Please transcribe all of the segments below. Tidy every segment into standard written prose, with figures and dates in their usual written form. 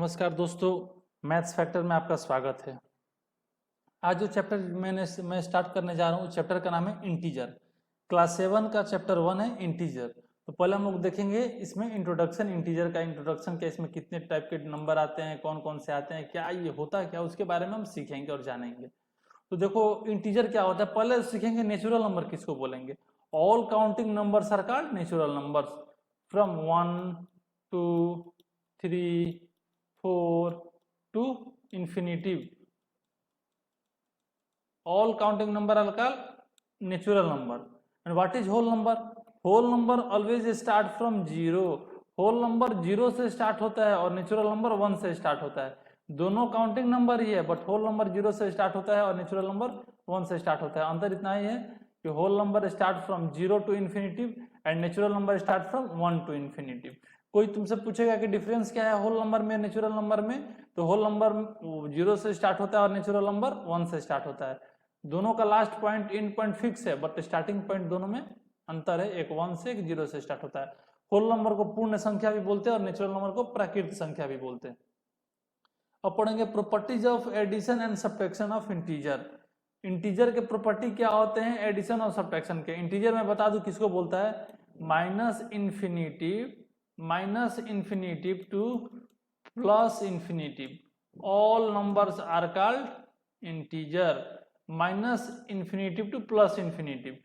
नमस्कार दोस्तों, maths factor में आपका स्वागत है। आज जो चैप्टर मैं स्टार्ट करने जा रहा हूँ, चैप्टर का नाम है इंटीजर। क्लास 7 का चैप्टर 1 है इंटीजर। तो पहले हम लोग देखेंगे इसमें इंट्रोडक्शन, इंटीजर का इंट्रोडक्शन क्या, इसमें कितने टाइप के नंबर आते हैं, कौन कौन से आते हैं, क्या ये होता है क्या, उसके बारे में हम सीखेंगे और जानेंगे। तो देखो इंटीजर क्या होता है, पहले सीखेंगे नेचुरल नंबर किसको बोलेंगे। All counting numbers are called natural numbers from 1 2 3 4 to infinitive. All counting number are called natural number. And what is whole number? Whole number always start from zero. whole number zero से start होता है और natural number 1 से start होता है। दोनों counting number ही है, but whole number zero से स्टार्ट होता है और नेचुरल नंबर 1 से स्टार्ट होता है। अंतर इतना ही है कि whole number start from zero to infinitive and natural number start from 1 to infinitive. कोई तुमसे पूछेगा कि डिफरेंस क्या है होल नंबर में नेचुरल नंबर में, तो होल नंबर जीरो से स्टार्ट होता है और नेचुरल नंबर 1 से स्टार्ट होता है। दोनों का last point and point fix है, बट स्टार्टिंग पॉइंट दोनों में अंतर है, एक 1 से एक 0 से स्टार्ट होता है। होल नंबर को पूर्ण संख्या भी बोलते हैं और नेचुरल नंबर को प्राकृतिक संख्या भी बोलते हैं। अब पढ़ेंगे properties of addition and subtraction of integer. Integer के प्रॉपर्टी क्या होते हैं एडिशन और सब्ट्रैक्शन के। इंटीजर में बता दूं किसको बोलता है, minus infinitive to plus infinitive. All numbers are called integer. Minus infinitive to plus infinitive.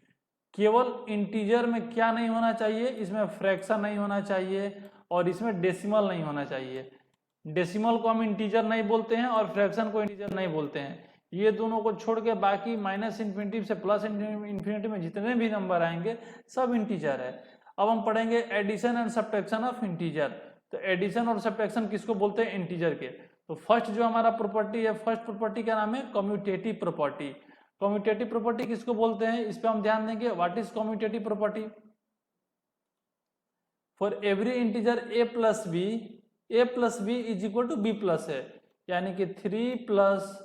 केवल इंटीजर में क्या नहीं होना चाहिए, इसमें फ्रैक्शन नहीं होना चाहिए और इसमें डेसिमल नहीं होना चाहिए। डेसिमल को हम इंटीजर नहीं बोलते हैं और फ्रैक्शन को इंटीजर नहीं बोलते हैं। ये दोनों को छोड़ के बाकी माइनस इन्फिनिटिव से प्लस इन्फिनिटिव में जितने भी नंबर आएंगे सब इंटीजर है। अब हम पढ़ेंगे addition and subtraction of integer. तो एडिशन और सब्ट्रैक्शन किसको बोलते हैं, इंटीजर के। तो फर्स्ट जो हमारा प्रॉपर्टी है, फर्स्ट प्रॉपर्टी का नाम है कम्यूटेटिव प्रॉपर्टी। कम्यूटेटिव प्रॉपर्टी किसको बोलते हैं, इस पे हम ध्यान देंगे। What is commutative property? For every integer a plus B is equal to B plus है, यानी कि 3 plus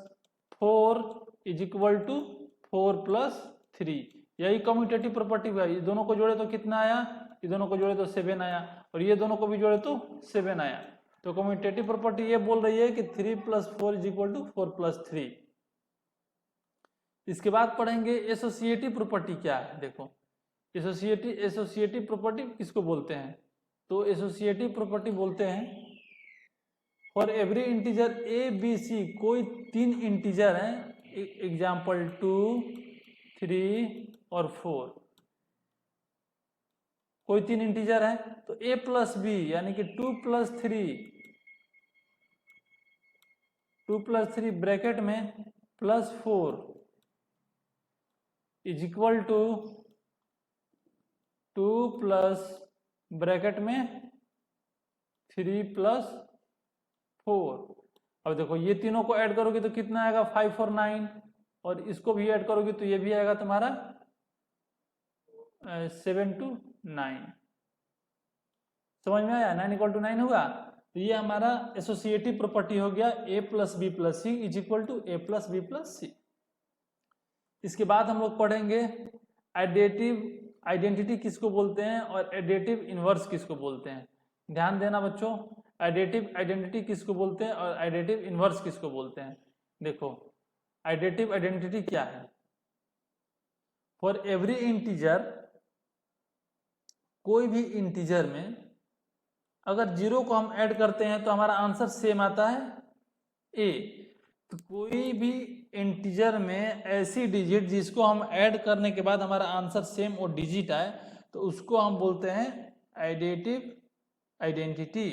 4 is equal to 4 plus 3। यही कम्यूटेटिव प्रॉपर्टी है। ये दोनों को जोड़े तो कितना आया, ये दोनों को जोड़े तो 7 आया और ये दोनों को भी जोड़े तो 7 आया। तो कम्यूटेटिव प्रॉपर्टी ये बोल रही है कि 3 plus 4 is equal to 4 plus 3। इसके बाद पढ़ेंगे एसोसिएटिव प्रॉपर्टी क्या है। देखो एसोसिएटिव प्रॉपर्टी किसको बोलते हैं, तो एसोसिएटिव प्रॉपर्टी बोलते हैं for every integer A B C, कोई 3 इंटीजर हैं, एग्जाम्पल 2 3 और 4, कोई 3 इंटीजर है तो a प्लस बी यानी कि 2 प्लस 3 ब्रैकेट में plus 4 is equal to 2 plus bracket में 3 प्लस 4। अब देखो ये तीनों को ऐड करोगे तो कितना आएगा, 5 और 9, और इसको भी ऐड करोगे तो ये भी आएगा तुम्हारा 7 to 9। समझ में आया, 9 इक्वल टू 9 होगा। तो ये हमारा एसोसिएटिव प्रॉपर्टी हो गया a plus B plus C is equal to a plus B plus C. इसके बाद हम लोग पढ़ेंगे एडिटिव आइडेंटिटी किसको बोलते हैं और एडिटिव इनवर्स किसको बोलते हैं। ध्यान देना बच्चों, एडिटिव आइडेंटिटी किसको बोलते हैं और एडिटिव इनवर्स किसको बोलते हैं। देखो एडिटिव आइडेंटिटी क्या है, फॉर एवरी इंटीजर, कोई भी इंटीजर में अगर 0 को हम ऐड करते हैं तो हमारा आंसर सेम आता है a। तो कोई भी इंटीजर में ऐसी डिजिट जिसको हम ऐड करने के बाद हमारा आंसर सेम और डिजिट आए तो उसको हम बोलते हैं एडिटिव आइडेंटिटी।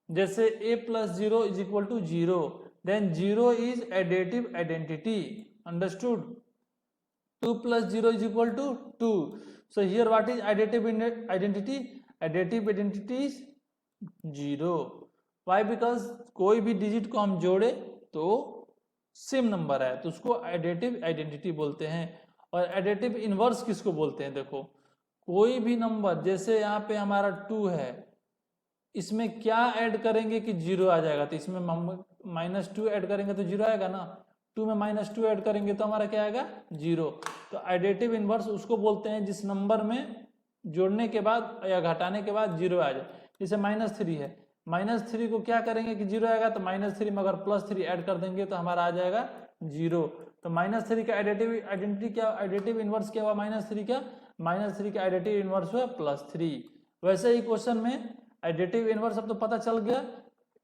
जैसे a plus 0 is equal to 0, then 0 is additive identity, understood. 2 plus 0 is equal to 2, so here what is additive identity, additive identity is 0। Why, because कोई भी डिजिट को हम जोड़े तो सेम नंबर है तो उसको एडिटिव आइडेंटिटी बोलते हैं। और एडिटिव इनवर्स किसको बोलते हैं, देखो कोई भी नंबर, जैसे यहाँ पे हमारा 2 है, इसमें क्या ऐड करेंगे कि 0 आ जाएगा, तो इसमें -2 ऐड करेंगे तो 0 आएगा ना। 2 में -2 ऐड करेंगे तो हमारा क्या आएगा, 0। तो एडिटिव इनवर्स उसको बोलते हैं जिस नंबर में जोड़ने के बाद या घटाने के बाद 0 आ जाए। जैसे -3 है, -3 को क्या करेंगे कि 0 आएगा, तो -3 में अगर +3 ऐड कर देंगे तो हमारा आ जाएगा 0। तो -3 का एडिटिव इनवर्स क्या हुआ -3 का? -3 का एडिटिव इनवर्स हुआ +3। वैसे ही क्वेश्चन में एडिटिव इनवर्स अब तो पता चल गया।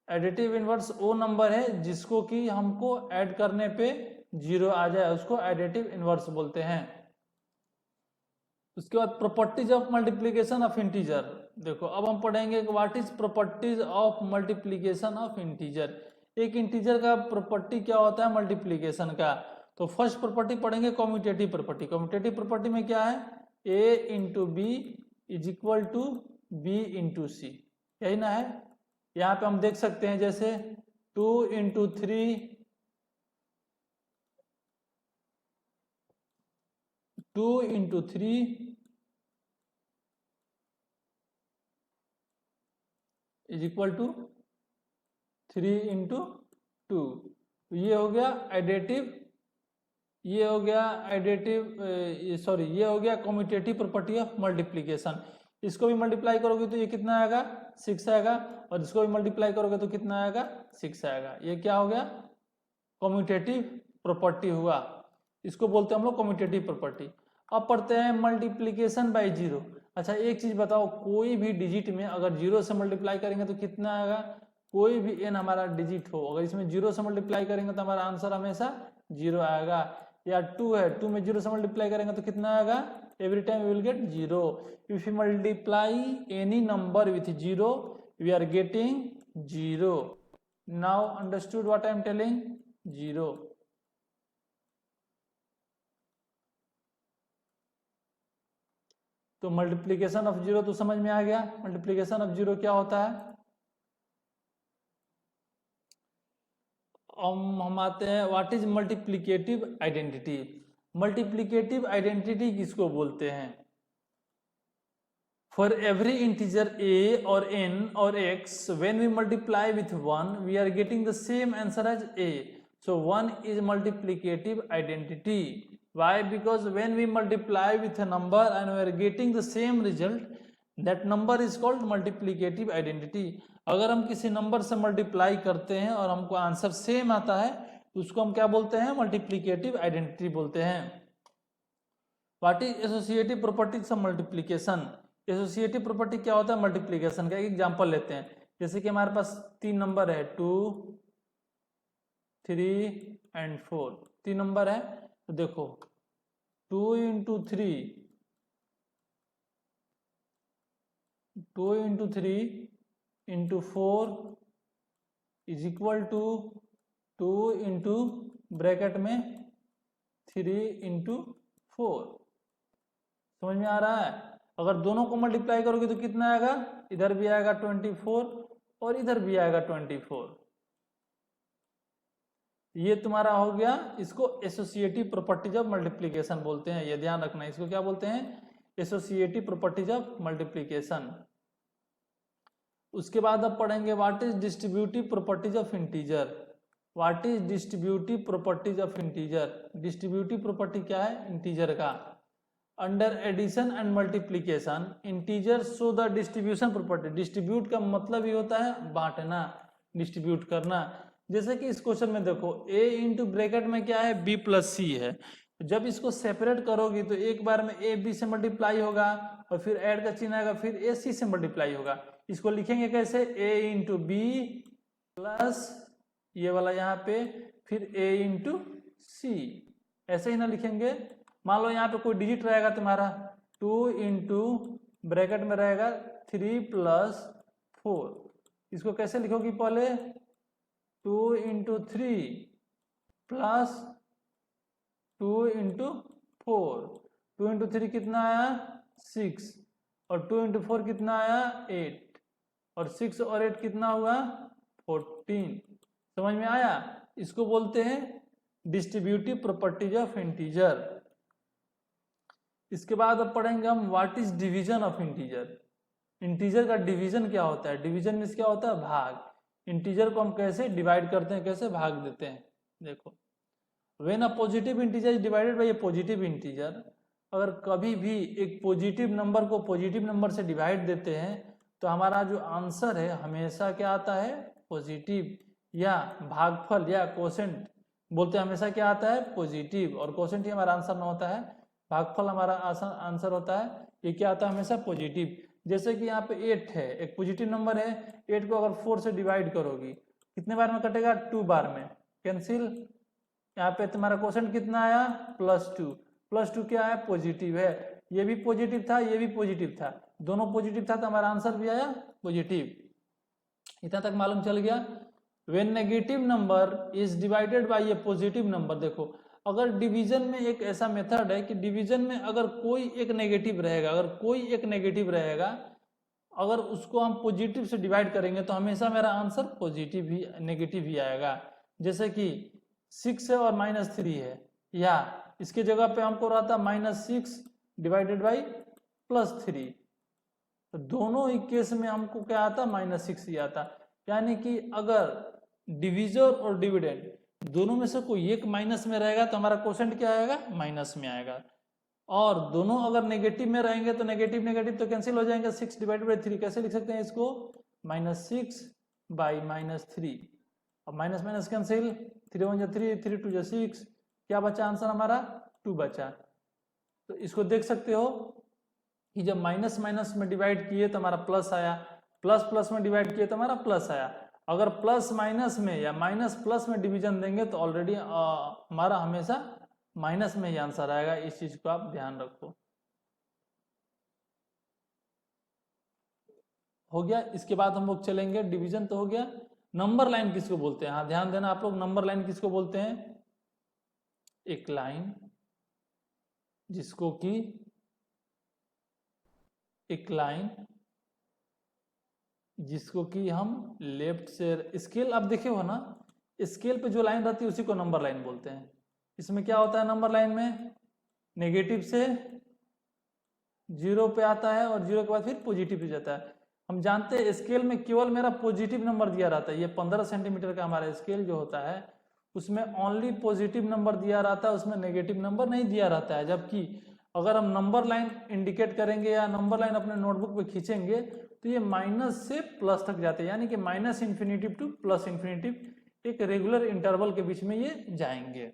एडिटिव इनवर्स वो नंबर है जिसको कि हमको ऐड करने पे 0 आ जाए, उसको एडिटिव इनवर्स बोलते हैं। उसके बाद properties of multiplication of integer. देखो अब हम पढ़ेंगे कि what is properties of multiplication of integer. एक इंटीजर का प्रॉपर्टी क्या होता है मल्टीप्लीकेशन का। तो फर्स्ट प्रॉपर्टी पढ़ेंगे कम्यूटेटिव प्रॉपर्टी। कम्यूटेटिव प्रॉपर्टी में क्या है, a into B is equal to B into C, यही ना है। यहाँ पे हम देख सकते हैं जैसे 2 into 3 2 into 3 is equal to 3 into 2। ये हो गया एडिटिव, ये हो गया एडिटिव, सॉरी ये हो गया कम्यूटेटिव प्रॉपर्टी ऑफ मल्टीप्लीकेशन। इसको भी मल्टीप्लाई करोगे तो ये कितना आएगा 6 आएगा, और इसको भी मल्टीप्लाई करोगे तो कितना आएगा 6 आएगा। ये क्या हो गया कम्यूटेटिव प्रॉपर्टी हुआ, इसको बोलते हैं हम लोग कम्यूटेटिव प्रॉपर्टी। अब पढ़ते हैं मल्टीप्लीकेशन बाय जीरो। अच्छा एक चीज बताओ, कोई भी डिजिट में अगर 0 से मल्टीप्लाई करेंगे तो कितना आएगा, कोई भी n हमारा डिजिट हो अगर इसमें 0 से मल्टीप्लाई करेंगे तो हमारा आंसर हमेशा 0 आएगा। या 2 है, 2 में 0 से मल्टीप्लाई करेंगे तो कितना आएगा, every time we will get 0। If you multiply any number with 0 we are getting 0। Now understood what I am telling, 0। तो मल्टीप्लीकेशन ऑफ 0 तो समझ में आ गया। मल्टीप्लीकेशन ऑफ 0 क्या होता है। हम आते हैं what is multiplicative identity. Multiplicative identity किसको बोलते हैं। फॉर एवरी इंटीजर a और n और x when we multiply with 1 we are getting the same answer as a, so 1 is multiplicative identity. Why? Because when we multiply with a number and we are getting the same result, that number is called multiplicative identity. अगर हम किसी number से multiply करते हैं और हमको answer same आता है तो उसको हम क्या बोलते हैं, मल्टीप्लिकेटिव आइडेंटिटी बोलते हैं। What is associative properties of multiplication. Associative property क्या होता है मल्टीप्लिकेशन का। एक एग्जांपल लेते हैं, जैसे कि हमारे पास 3 नंबर है 2, 3 एंड 4, 3 नंबर है। तो देखो 2 into 3 into 4 is equal to 2 into bracket में 3 इंटू 4। समझ में आ रहा है। अगर दोनों को मल्टीप्लाई करोगे तो कितना आएगा, इधर भी आएगा 24 और इधर भी आएगा 24। ये तुम्हारा हो गया, इसको एसोसिएटिव प्रॉपर्टीज ऑफ मल्टीप्लिकेशन बोलते हैं। ये ध्यान रखना, इसको क्या बोलते हैं, एसोसिएटिव प्रॉपर्टीज ऑफ मल्टीप्लिकेशन। उसके बाद अब पढ़ेंगे what is distributive properties of integer. What is distributive properties of integer. Distributive property क्या है इंटीजर का। Under addition and multiplication integer show the distribution property. Distribute का मतलब ही होता है बांटना, डिस्ट्रीब्यूट करना। जैसे कि इस क्वेश्चन में देखो a इंटू ब्रैकेट में क्या है b प्लस सी है। जब इसको सेपरेट करोगी तो एक बार में a b से मल्टीप्लाई होगा और फिर ऐड का चिन्ह आएगा, फिर a c से मल्टीप्लाई होगा। इसको लिखेंगे कैसे, a इंटू बी प्लस ये वाला यहाँ पे फिर a इंटू सी, ऐसे ही ना लिखेंगे। मान लो यहाँ पे कोई डिजिट रहेगा तुम्हारा 2 इंटू ब्रैकेट में रहेगा 3 प्लस 4। इसको कैसे लिखोगी, पहले 2 इंटू 3 प्लस 2 इंटू 4। 2 इंटू 3 कितना आया 6 और 2 इंटू 4 कितना आया 8 और 6 और 8 कितना हुआ 14। समझ में आया। इसको बोलते हैं डिस्ट्रीब्यूटिव प्रॉपर्टीज ऑफ इंटीजर। इसके बाद अब पढ़ेंगे हम what is division of integer. Integer का डिवीजन क्या होता है। डिवीजन मीन्स क्या होता है भाग। इंटीजर को हम कैसे डिवाइड करते हैं, कैसे भाग देते हैं। देखो when a positive integer is divided by A positive integer, अगर कभी भी एक पॉजिटिव नंबर को पॉजिटिव नंबर से डिवाइड देते हैं तो हमारा जो आंसर है हमेशा क्या आता है, पॉजिटिव, या भागफल या कोसेंट बोलते हैं हमेशा क्या आता है, पॉजिटिव, और कोसेंट ही हमारा आंसर न होता है, भागफल हमारा आंसर होता है, ये क्या आता है हमेशा पॉजिटिव। जैसे कि यहाँ पे 8 है, एक पॉजिटिव नंबर है, 8 को अगर 4 से डिवाइड करोगी कितने बार में कटेगा, 2 बार में, कैंसिल। यहाँ पे तुम्हारा क्वेश्चन कितना आया, +2, +2 क्या है, पॉजिटिव है, ये भी पॉजिटिव था, ये भी पॉजिटिव था, दोनों पॉजिटिव था तो हमारा आंसर भी आया पॉजिटिव। इतना तक मालूम चल गया। When negative number is divided by A positive number, देखो अगर डिवीजन में एक ऐसा मेथड है कि डिवीजन में अगर कोई एक नेगेटिव रहेगा, अगर कोई एक नेगेटिव रहेगा, अगर उसको हम पॉजिटिव से डिवाइड करेंगे तो हमेशा मेरा आंसर पॉजिटिव ही, नेगेटिव ही आएगा। जैसे कि 6 है और -3 है, या इसके जगह पे हमको रहता -6 डिवाइडेड बाई +3, तो दोनों ही केस में हमको क्या आता, -6 ही आता। यानी कि अगर डिविजर और डिविडेंड दोनों में से कोई एक माइनस में रहेगा तो हमारा क्वोशेंट क्या आएगा, माइनस में आएगा, और दोनों अगर नेगेटिव में रहेंगे तो नेगेटिव नेगेटिव तो कैंसिल हो जाएंगे, 6 डिवाइडेड बाई 3 कैसे लिख सकते हैं इसको, -6 बाई -3, अब माइनस माइनस कैंसिल, 3 1 3, 3 2 6, क्या बचा आंसर हमारा, 2 बचा। तो इसको देख सकते हो कि जब माइनस माइनस में डिवाइड किए तो हमारा प्लस आया, प्लस प्लस में डिवाइड किए तो हमारा प्लस आया। अगर प्लस माइनस में या माइनस प्लस में डिवीजन देंगे तो ऑलरेडी हमारा हमेशा माइनस में ही आंसर आएगा, इस चीज को आप ध्यान रखो। हो गया। इसके बाद हम लोग चलेंगे, डिवीजन तो हो गया, नंबर लाइन किसको बोलते हैं, हाँ ध्यान देना आप लोग, नंबर लाइन किसको बोलते हैं, एक लाइन जिसको कि एक लाइन जिसको कि हम लेफ्ट से स्केल, अब देखे हो ना स्केल पे जो लाइन रहती है उसी को नंबर लाइन बोलते हैं। इसमें क्या होता है नंबर लाइन में, नेगेटिव से 0 पे आता है और 0 के बाद फिर पॉजिटिव पे जाता है। हम जानते हैं स्केल में केवल मेरा पॉजिटिव नंबर दिया रहता है, ये 15 सेंटीमीटर का हमारा स्केल जो होता है उसमें ओनली पॉजिटिव नंबर दिया रहता है, उसमें नेगेटिव नंबर नहीं दिया रहता है। जबकि अगर हम नंबर लाइन इंडिकेट करेंगे या नंबर लाइन अपने नोटबुक पे खींचेंगे तो ये माइनस से प्लस तक जाते हैं, यानी कि minus infinitive to plus infinitive, एक रेगुलर इंटरवल के बीच में ये जाएंगे।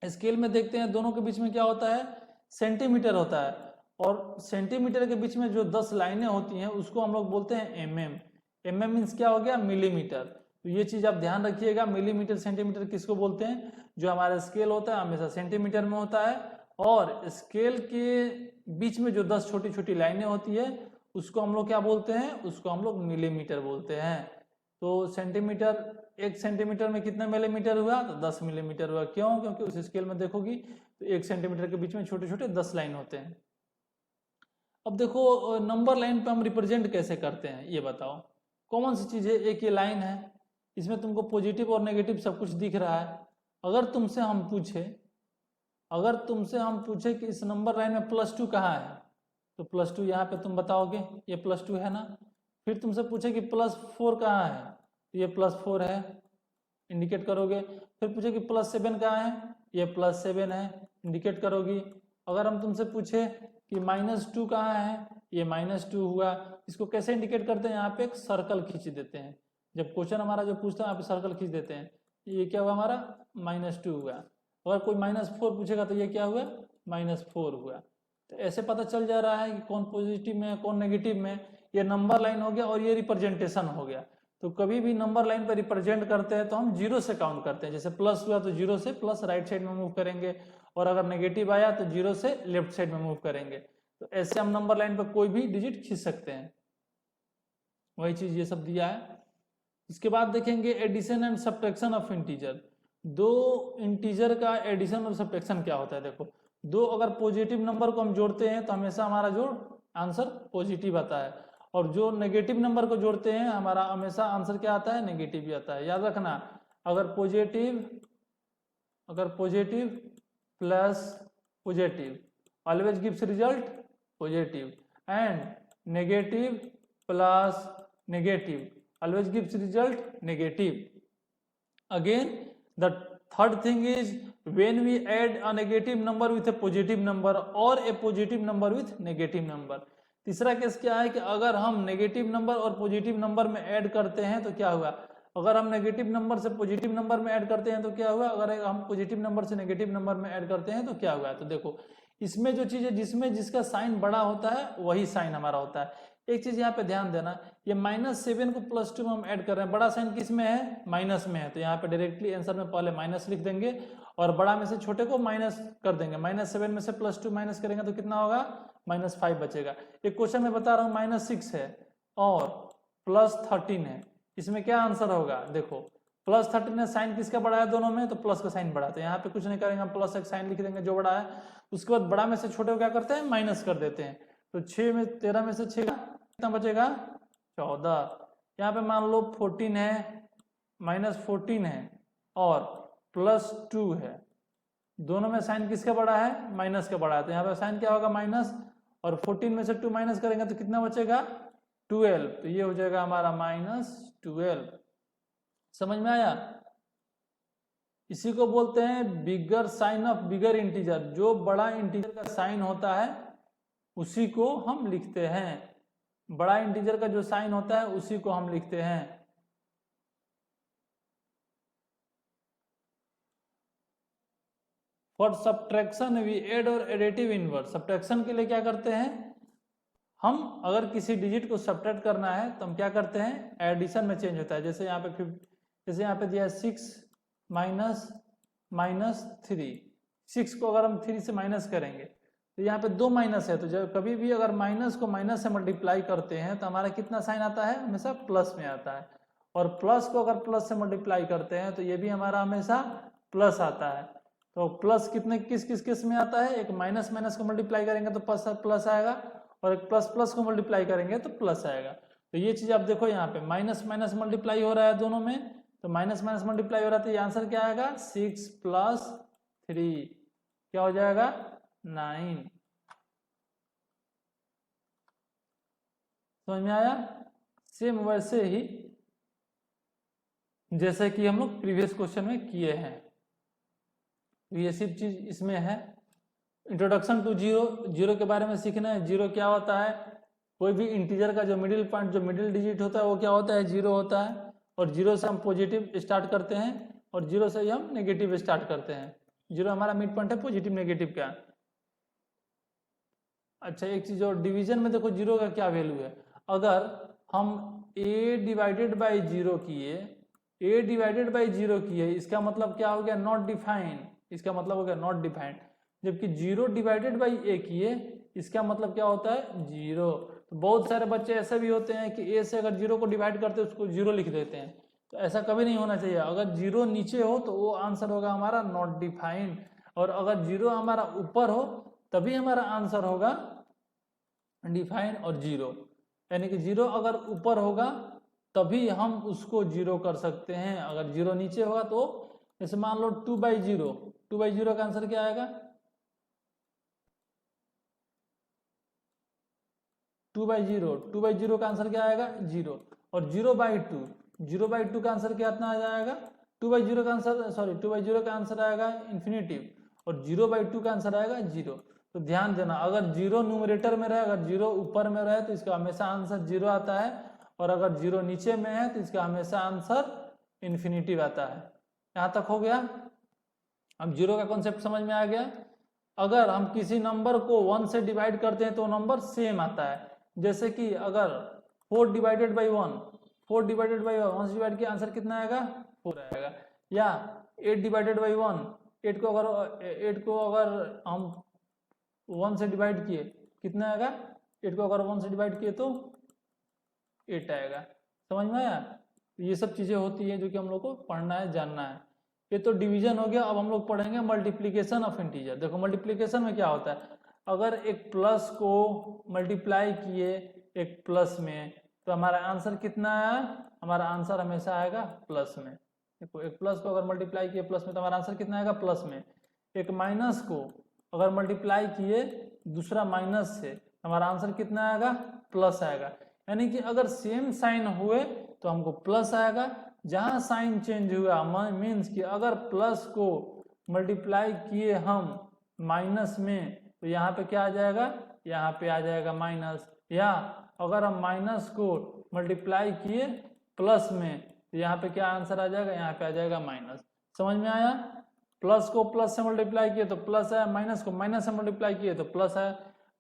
स्केल में देखते हैं दोनों के बीच में क्या होता है, सेंटीमीटर होता है, और सेंटीमीटर के बीच में जो 10 लाइनें होती हैं उसको हम लोग बोलते हैं mm। mm मीन्स क्या हो गया, मिलीमीटर। तो ये चीज आप ध्यान रखिएगा, मिलीमीटर सेंटीमीटर किसको बोलते हैं, जो हमारा स्केल होता है हमेशा सेंटीमीटर में होता है, और स्केल के बीच में जो 10 छोटी छोटी लाइनें होती है उसको हम लोग क्या बोलते हैं, उसको हम लोग मिलीमीटर बोलते हैं। तो सेंटीमीटर, 1 सेंटीमीटर में कितने मिलीमीटर हुआ, तो 10 मिलीमीटर हुआ। क्यों, क्योंकि उस स्केल में देखोगी तो 1 सेंटीमीटर के बीच में छोटे छोटे 10 लाइन होते हैं। अब देखो नंबर लाइन पे हम रिप्रेजेंट कैसे करते हैं ये बताओ, कॉमन सी चीज है, एक ये लाइन है, इसमें तुमको पॉजिटिव और नेगेटिव सब कुछ दिख रहा है। अगर तुमसे हम पूछे कि इस नंबर लाइन में +2 कहाँ है, तो +2 यहाँ पे तुम बताओगे ये +2 है ना। फिर तुमसे पूछे कि +4 कहाँ है, तो ये +4 है, इंडिकेट करोगे। फिर पूछे कि +7 कहाँ है, ये +7 है, इंडिकेट करोगी। अगर हम तुमसे पूछे कि -2 कहाँ है, ये -2 हुआ। इसको कैसे इंडिकेट करते हैं, यहाँ पे एक सर्कल खींच देते हैं। जब क्वेश्चन हमारा जो पूछता है यहाँ पे सर्कल खींच देते हैं, ये क्या हुआ हमारा, -2 हुआ। अगर कोई -4 पूछेगा तो ये क्या हुआ, -4 हुआ। तो ऐसे पता चल जा रहा है कि कौन पॉजिटिव में है कौन नेगेटिव में। ये नंबर लाइन हो गया और ये रिप्रेजेंटेशन हो गया। तो कभी भी नंबर लाइन पर रिप्रेजेंट करते हैं तो हम 0 से काउंट करते हैं, जैसे प्लस हुआ तो 0 से प्लस राइट साइड में मूव करेंगे, और अगर नेगेटिव आया तो 0 से लेफ्ट साइड में मूव करेंगे। तो ऐसे हम नंबर लाइन पर कोई भी डिजिट खींच सकते हैं, वही चीज ये सब दिया है। इसके बाद देखेंगे addition and subtraction of integer. दो इंटीजर का एडिशन और सब्ट्रैक्शन क्या होता है, देखो दो अगर पॉजिटिव नंबर को हम जोड़ते हैं तो हमेशा हमारा जो आंसर पॉजिटिव आता है, और जो नेगेटिव नंबर को जोड़ते हैं हमारा हमेशा आंसर क्या आता है, नेगेटिव ही आता है। याद रखना, अगर positive plus positive always gives result positive, and negative plus negative always gives result negative. Again the third thing is when we add a negative number with a positive number or a positive number with negative number, तीसरा case क्या है कि अगर हम negative number और positive number में add करते हैं तो क्या होगा, अगर हम नेगेटिव नंबर से पॉजिटिव नंबर में ऐड करते हैं तो क्या होगा, अगर हम पॉजिटिव नंबर से नेगेटिव नंबर में ऐड करते हैं तो क्या होगा। तो देखो इसमें जो चीज है जिसमें जिसका साइन बड़ा होता है वही साइन हमारा होता है। एक चीज यहाँ पे ध्यान देना, ये -7 को +2 में हम ऐड कर रहे हैं, बड़ा साइन किस में है, माइनस में है, तो यहाँ पे डायरेक्टली आंसर में पहले माइनस लिख देंगे और बड़ा में से छोटे को माइनस कर देंगे। -7 में से +2 माइनस करेंगे तो कितना होगा, -5 बचेगा। एक क्वेश्चन में बता रहा हूँ -6 है और +13 है, इसमें क्या आंसर होगा, देखो +13 है, साइन किसका बड़ा है दोनों में, तो प्लस का साइन बड़ा है, तो यहाँ पे कुछ नहीं करेंगे, हम प्लस एक साइन लिख देंगे जो बड़ा है। उसके बाद बड़ा में से छोटे को क्या करते हैं, माइनस कर देते हैं। तो 13 में से 6 कितना बचेगा, 14। यहाँ पे मान लो 14 है, -14 है और +2 है, दोनों में साइन किसका बड़ा है, माइनस का बड़ा है, तो यहाँ पे साइन क्या होगा, माइनस, और 14 में से 2 माइनस करेंगे तो कितना बचेगा, 12, तो ये हो जाएगा हमारा -12। समझ में आया। इसी को बोलते हैं बिगर साइन ऑफ बिगर इंटीजर, जो बड़ा इंटीजर का साइन होता है उसी को हम लिखते हैं, बड़ा इंटीजर का जो साइन होता है उसी को हम लिखते हैं। फॉर सब्ट्रैक्शन वी ऐड और एडिटिव इनवर्स, सब्ट्रैक्शन के लिए क्या करते हैं हम, अगर किसी डिजिट को सब्ट्रैक्ट करना है तो हम क्या करते हैं, एडिशन में चेंज होता है। जैसे यहाँ पे जैसे यहाँ पे दिया है 6 -3, 6 को अगर हम 3 से माइनस करेंगे तो यहाँ पे 2 माइनस है, तो जब कभी भी अगर माइनस को माइनस से मल्टीप्लाई करते हैं तो हमारा कितना साइन आता है, हमेशा प्लस में आता है, और प्लस को अगर प्लस से मल्टीप्लाई करते हैं तो ये भी हमारा हमेशा प्लस आता है। तो प्लस कितने किस किस केस में आता है, एक माइनस माइनस को मल्टीप्लाई करेंगे तो प्लस आएगा, और एक प्लस प्लस को मल्टीप्लाई करेंगे तो प्लस आएगा। तो ये चीज आप देखो यहाँ पे माइनस माइनस मल्टीप्लाई हो रहा है दोनों में, तो माइनस माइनस मल्टीप्लाई हो रहा है, तो ये आंसर क्या आएगा, 6 + 3 क्या हो जाएगा, 9। समझ में आया। सेम वैसे ही जैसे कि हम लोग प्रीवियस क्वेश्चन में किए हैं, ये सब चीज इसमें है। इंट्रोडक्शन टू जीरो, जीरो के बारे में सीखना है। जीरो क्या होता है, कोई भी इंटीजर का जो मिडिल पॉइंट, जो मिडिल डिजिट होता है वो क्या होता है, जीरो होता है, और जीरो से हम पॉजिटिव स्टार्ट करते हैं और जीरो से ही हम नेगेटिव स्टार्ट करते हैं। जीरो हमारा मिड पॉइंट है पॉजिटिव नेगेटिव का। अच्छा एक चीज और, डिवीजन में देखो जीरो का क्या वैल्यू है, अगर हम a डिवाइडेड बाई जीरो किए, a डिवाइडेड बाई जीरो किए, इसका मतलब क्या हो गया, नॉट डिफाइंड, इसका मतलब हो गया नॉट डिफाइंड। जबकि जीरो डिवाइडेड बाई ए किए, इसका मतलब क्या होता है, जीरो। तो बहुत सारे बच्चे ऐसे भी होते हैं कि ए से अगर जीरो को डिवाइड करते हैं उसको जीरो लिख देते हैं, तो ऐसा कभी नहीं होना चाहिए। अगर जीरो नीचे हो तो वो आंसर होगा हमारा नॉट डिफाइंड, और अगर जीरो हमारा ऊपर हो तभी हमारा आंसर होगा डिफाइंड और जीरो। यानी कि जीरो अगर ऊपर होगा तभी हम उसको जीरो कर सकते हैं, अगर जीरो नीचे होगा तो, जैसे मान लो 2/0, 2/0 का आंसर क्या आएगा, 2/0 का आंसर क्या आएगा, 0। और 0/2, 0/2 का आंसर कितना आ जाएगा, 2/0 का आंसर, सॉरी 2/0 का आंसर आएगा इन्फिनिटिव, और 0/2 का आंसर आएगा 0। तो ध्यान देना, अगर 0 न्यूमरेटर में रहे, अगर 0 ऊपर में रहे तो इसका हमेशा आंसर 0 आता है, और अगर 0 नीचे में है तो इसका हमेशा आंसर इन्फिनिटिव आता है। यहाँ तक हो गया। अब जीरो का कॉन्सेप्ट समझ में आ गया। अगर हम किसी नंबर को 1 से डिवाइड करते हैं तो नंबर सेम आता है। जैसे कि अगर 4 डिवाइडेड बाई 1, 4 डिवाइडेड बाई 1 से डिवाइड किया, आंसर कितना आएगा, 4 आएगा। या 8 डिवाइडेड बाई 1, 8 को अगर हम 1 से डिवाइड किए कितना आएगा, 8 को अगर 1 से डिवाइड किए तो 8 आएगा। समझ में आया। ये सब चीजें होती है जो कि हम लोग को पढ़ना है, जानना है। ये तो डिवीजन हो गया। अब हम लोग पढ़ेंगे मल्टीप्लीकेशन ऑफ इंटीजर। देखो मल्टीप्लीकेशन में क्या होता है, अगर एक प्लस को मल्टीप्लाई किए एक प्लस में तो हमारा आंसर कितना आया, हमारा आंसर हमेशा आएगा प्लस में। देखो एक प्लस को अगर मल्टीप्लाई किए प्लस में तो हमारा आंसर कितना आएगा, प्लस में। एक माइनस को अगर मल्टीप्लाई किए दूसरा माइनस से, हमारा आंसर कितना आएगा, प्लस आएगा। यानी कि अगर सेम साइन हुए तो हमको प्लस आएगा, जहां साइन चेंज हुआ मीन्स कि अगर प्लस को मल्टीप्लाई किए हम माइनस में तो यहाँ पे क्या आ जाएगा, यहाँ पे आ जाएगा माइनस। या अगर हम माइनस को मल्टीप्लाई किए प्लस में तो यहाँ पे क्या आंसर आ जाएगा, यहाँ पे आ जाएगा माइनस। समझ में आया? प्लस को प्लस से मल्टीप्लाई किए तो प्लस आया, माइनस को माइनस से मल्टीप्लाई किए तो प्लस आया,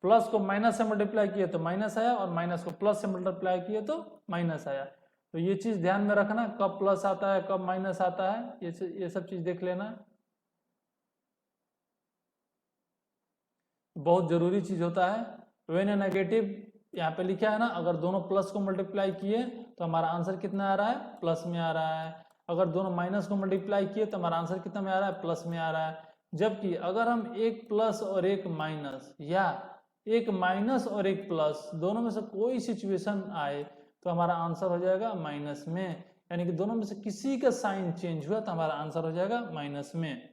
प्लस को माइनस से मल्टीप्लाई किए तो माइनस आया, और माइनस को प्लस से मल्टीप्लाई किए तो माइनस आया। तो ये चीज ध्यान में रखना, कब प्लस आता है कब माइनस आता है, ये सब चीज देख लेना, बहुत जरूरी चीज होता है। व्हेन ए नेगेटिव, यहाँ पे लिखा है ना, अगर दोनों प्लस को मल्टीप्लाई किए तो हमारा आंसर कितना आ रहा है, प्लस में आ रहा है। अगर दोनों माइनस को मल्टीप्लाई किए तो हमारा आंसर कितना में आ रहा है, प्लस में आ रहा है। जबकि अगर हम एक प्लस और एक माइनस, या एक माइनस और एक प्लस, दोनों में से कोई सिचुएशन आए तो हमारा आंसर हो जाएगा माइनस में, यानी कि दोनों में से किसी का साइन चेंज हुआ तो हमारा आंसर हो जाएगा माइनस में।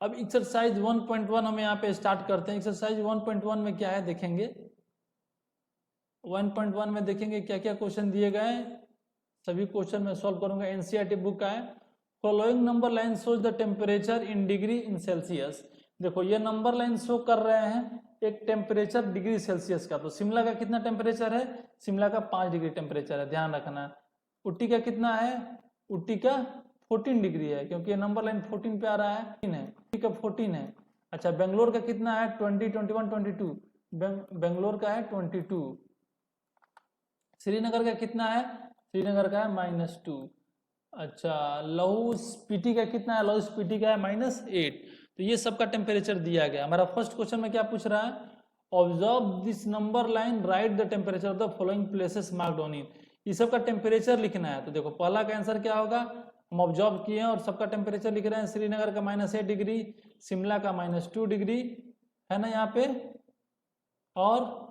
अब एक्सरसाइज 1.1 हम यहाँ पे स्टार्ट करते हैं। एक्सरसाइज 1.1 में क्या है देखेंगे। 1.1 में देखेंगे क्या क्या क्वेश्चन दिए गए हैं, सभी क्वेश्चन में सॉल्व करूंगा। एनसीईआरटी बुक का है। Following number line shows the temperature in degree in Celsius. देखो ये नंबर लाइन शो कर रहे हैं एक टेम्परेचर डिग्री सेल्सियस का। तो शिमला का कितना टेम्परेचर है, शिमला का 5 डिग्री टेम्परेचर है, ध्यान रखना। उटी का कितना है, उटी का 14 डिग्री है, क्योंकि ये नंबर लाइन 14 पे आ रहा है, उटी का 14 है। अच्छा बेंगलोर का कितना है, 20, 21, 22, बेंगलोर का है 22। श्रीनगर का कितना है, श्रीनगर का है -2। अच्छा लाहौल स्पीति का कितना है, लाहौल स्पीति का है -8। तो ये सबका टेम्परेचर दिया गया। हमारा फर्स्ट क्वेश्चन में क्या पूछ रहा है, observe this number line, right the temperature of the following places marked on it. ये सबका टेम्परेचर लिखना है। तो देखो पहला का आंसर क्या होगा, हम ऑब्जर्व किए हैं और सबका टेम्परेचर लिख रहे हैं। श्रीनगर का -8 डिग्री, शिमला का -2 डिग्री है ना यहाँ पे, और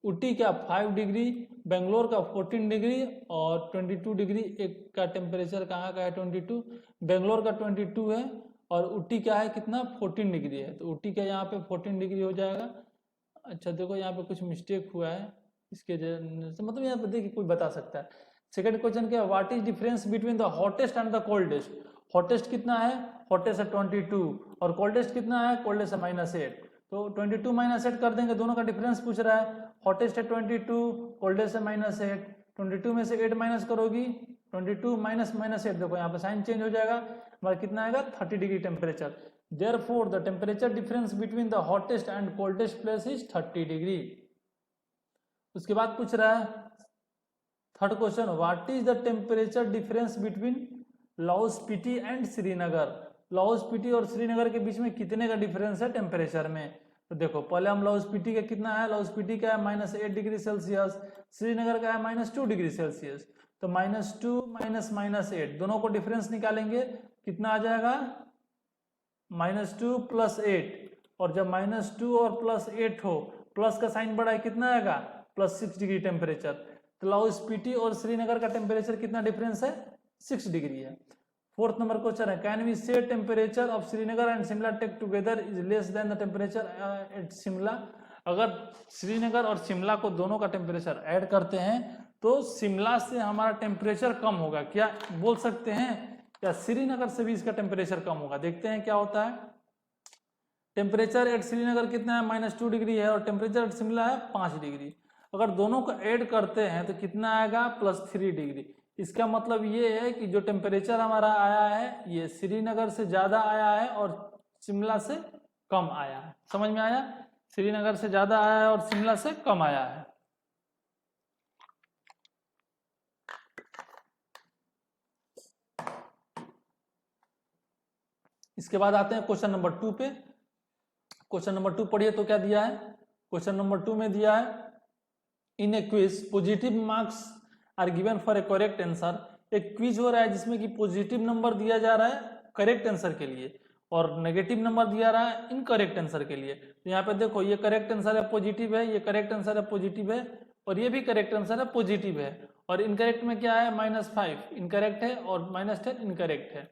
उटी का 5 डिग्री, बेंगलोर का 14 डिग्री और 22 डिग्री। एक का टेम्परेचर कहाँ का है, 22, बेंगलोर का 22 है, और उटी का है कितना, 14 डिग्री है। तो उटी का यहाँ पे 14 डिग्री हो जाएगा। अच्छा देखो यहाँ पे कुछ मिस्टेक हुआ है इसके, मतलब यहाँ पे देखिए कोई बता सकता है। सेकंड क्वेश्चन क्या है, what is difference between the hottest and the coldest. Hottest कितना है, हॉटेस्ट है 22, और कोल्डेस्ट कितना है, कोल्डेस्ट है -8। तो 22 -8 कर देंगे, दोनों का डिफरेंस पूछ रहा है। हॉटेस्ट है 22, कोल्डेस्ट है -8, 22 में से 8 माइनस करोगी, 22 माइनस -8, देखो यहाँ पे साइन चेंज हो जाएगा, हमारा कितना आएगा 30 degree temperature. Therefore the temperature difference between the hottest and coldest place is 30 degree. उसके बाद पूछ रहा है third question, what is the temperature difference between Lahaul Spiti and Srinagar. Lahaul Spiti और श्रीनगर के बीच में कितने का डिफरेंस है टेम्परेचर में। तो देखो पहले हम लाहौल स्पीति का कितना है, लाहौल स्पीति का है -8 डिग्री सेल्सियस, श्रीनगर का है -2 डिग्री सेल्सियस। तो -2 -8 दोनों को डिफरेंस निकालेंगे, कितना आ जाएगा, -2 + 8, और जब -2 और +8 हो, प्लस का साइन बड़ा है, कितना आएगा, +6 डिग्री टेम्परेचर। तो लाहौल स्पीति और श्रीनगर का टेम्परेचर कितना डिफरेंस है, 6 डिग्री है। फोर्थ नंबर क्वेश्चन है, can we say temperature of Srinagar and Shimla take together is less than the temperature at Shimla. अगर श्रीनगर और शिमला को दोनों का टेम्परेचर ऐड करते हैं तो शिमला से हमारा टेम्परेचर कम होगा, क्या बोल सकते हैं, क्या श्रीनगर से भी इसका टेम्परेचर कम होगा। देखते हैं क्या होता है। टेम्परेचर एट श्रीनगर कितना है, -2 डिग्री है, और टेम्परेचर एट शिमला है 5 डिग्री। अगर दोनों को ऐड करते हैं तो कितना आएगा, +3 डिग्री। इसका मतलब ये है कि जो टेम्परेचर हमारा आया है ये श्रीनगर से ज्यादा आया है और शिमला से कम आया है। समझ में आया, श्रीनगर से ज्यादा आया है और शिमला से कम आया है। इसके बाद आते हैं क्वेश्चन नंबर 2 पे। क्वेश्चन नंबर 2 पढ़िए तो क्या दिया है। क्वेश्चन नंबर 2 में दिया है, in a quiz positive marks are given for a correct answer. एक क्विज हो रहा है जिसमें कि पॉजिटिव नंबर दिया जा रहा है करेक्ट आंसर के लिए और नेगेटिव नंबर दिया रहा है इनकरेक्ट आंसर के लिए। तो यहाँ पे देखो ये करेक्ट आंसर है पॉजिटिव है, ये करेक्ट आंसर है पॉजिटिव है, और ये भी करेक्ट आंसर है पॉजिटिव है। और इनकरेक्ट में क्या है, -5 इनकरेक्ट है और -10 इनकरेक्ट है।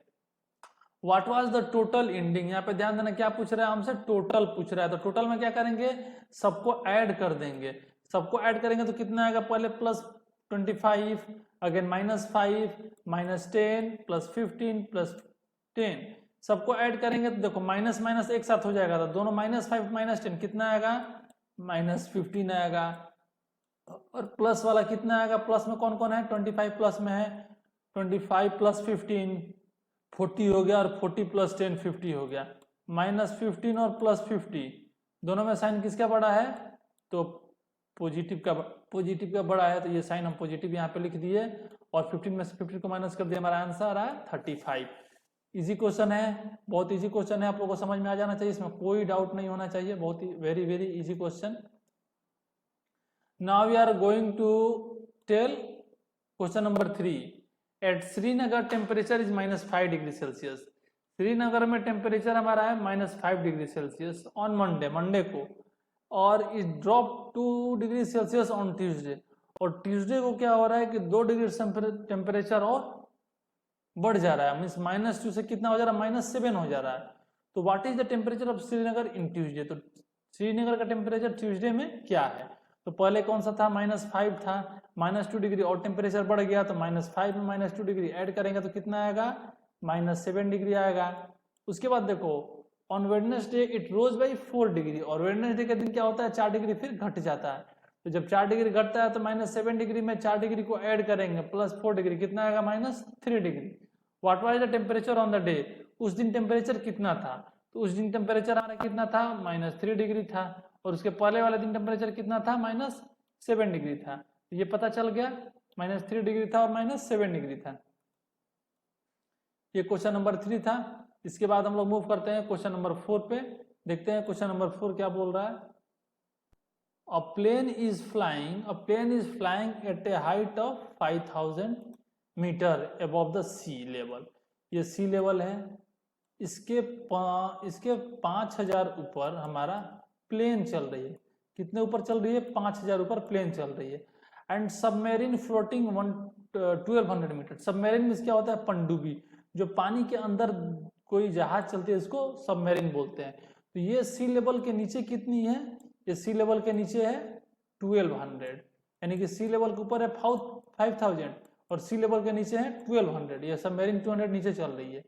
What was the total ending, यहाँ पे ध्यान देना क्या पूछ रहा है हमसे, टोटल पूछ रहा है। तो टोटल में क्या करेंगे, सबको ऐड कर देंगे। सबको ऐड करेंगे तो कितना आएगा, पहले +25, अगेन -5, -10, +15, +10, सबको ऐड करेंगे तो देखो माइनस माइनस एक साथ हो जाएगा। तो दोनों -5 -10 कितना आएगा, -15 आएगा। और प्लस वाला कितना आएगा, प्लस में कौन कौन है, 25 प्लस में है, 25 प्लस 15 40 हो गया, और 40 प्लस 10 50 हो गया। -15 और +50 दोनों में साइन किसका बड़ा है, तो पॉजिटिव का बड़ा है, तो ये साइन हम पॉजिटिव यहाँ पे लिख दिए, और 15 में से 50 को माइनस कर दिया, हमारा आंसर आया 35। इजी क्वेश्चन है, बहुत इजी क्वेश्चन है, आप लोगों को समझ में आ जाना चाहिए, इसमें कोई डाउट नहीं होना चाहिए, बहुत ही very very easy question. Now we are going to tell question number 3। At Srinagar temperature is -5 degree Celsius. Srinagar में टेम्परेचर हमारा है -5 डिग्री सेल्सियस ऑन मंडे को, और is drop 2 degree Celsius on Tuesday. और ट्यूसडे को क्या हो रहा है कि 2 डिग्री टेम्परेचर और बढ़ जा रहा है, मीन्स -2 से कितना हो जा रहा है, -7 हो जा रहा है। तो what is the temperature of Srinagar in Tuesday, तो श्रीनगर का टेम्परेचर ट्यूसडे में क्या है। तो पहले कौन सा था, -5 था, -2 डिग्री और टेम्परेचर बढ़ गया, तो -5 में -2 डिग्री ऐड करेंगे तो कितना आएगा, -7 डिग्री आएगा। उसके बाद देखो on Wednesday it rose by 4 degree, और वेडनेसडे के दिन क्या होता है, 4 डिग्री फिर घट जाता है। तो जब 4 डिग्री घटता है तो -7 डिग्री में 4 डिग्री को ऐड करेंगे प्लस 4 डिग्री, कितना आएगा, -3 degree. What was the temperature on the day, उस दिन टेम्परेचर कितना था, तो उस दिन टेम्परेचर हमारा कितना था, -3 डिग्री था, और उसके पहले वाले दिन टेम्परेचर कितना था, -7 डिग्री था। तो ये पता चल गया, -3 डिग्री था और -7 डिग्री था। ये क्वेश्चन नंबर 3 था। इसके बाद हम लोग मूव करते हैं क्वेश्चन नंबर 4 पे, देखते हैं क्वेश्चन नंबर 4 क्या बोल रहा है। A plane is flying at a height of 5000 metre above the sea level. ये सी लेवल है, इसके 5000 ऊपर हमारा प्लेन चल रही है। कितने ऊपर चल रही है, 5000 ऊपर प्लेन चल रही है। And submarine floating 1200 metre. Submarine में क्या होता है, पनडुब्बी, जो पानी के अंदर कोई जहाज चलती है उसको सबमेरीन बोलते हैं। तो ये सी लेवल के नीचे कितनी है, ये सी लेवल के नीचे है 1200, यानी कि सी लेवल के ऊपर है 5000 और सी लेवल के नीचे है 1200। ये सबमेरीन 200 नीचे चल रही है।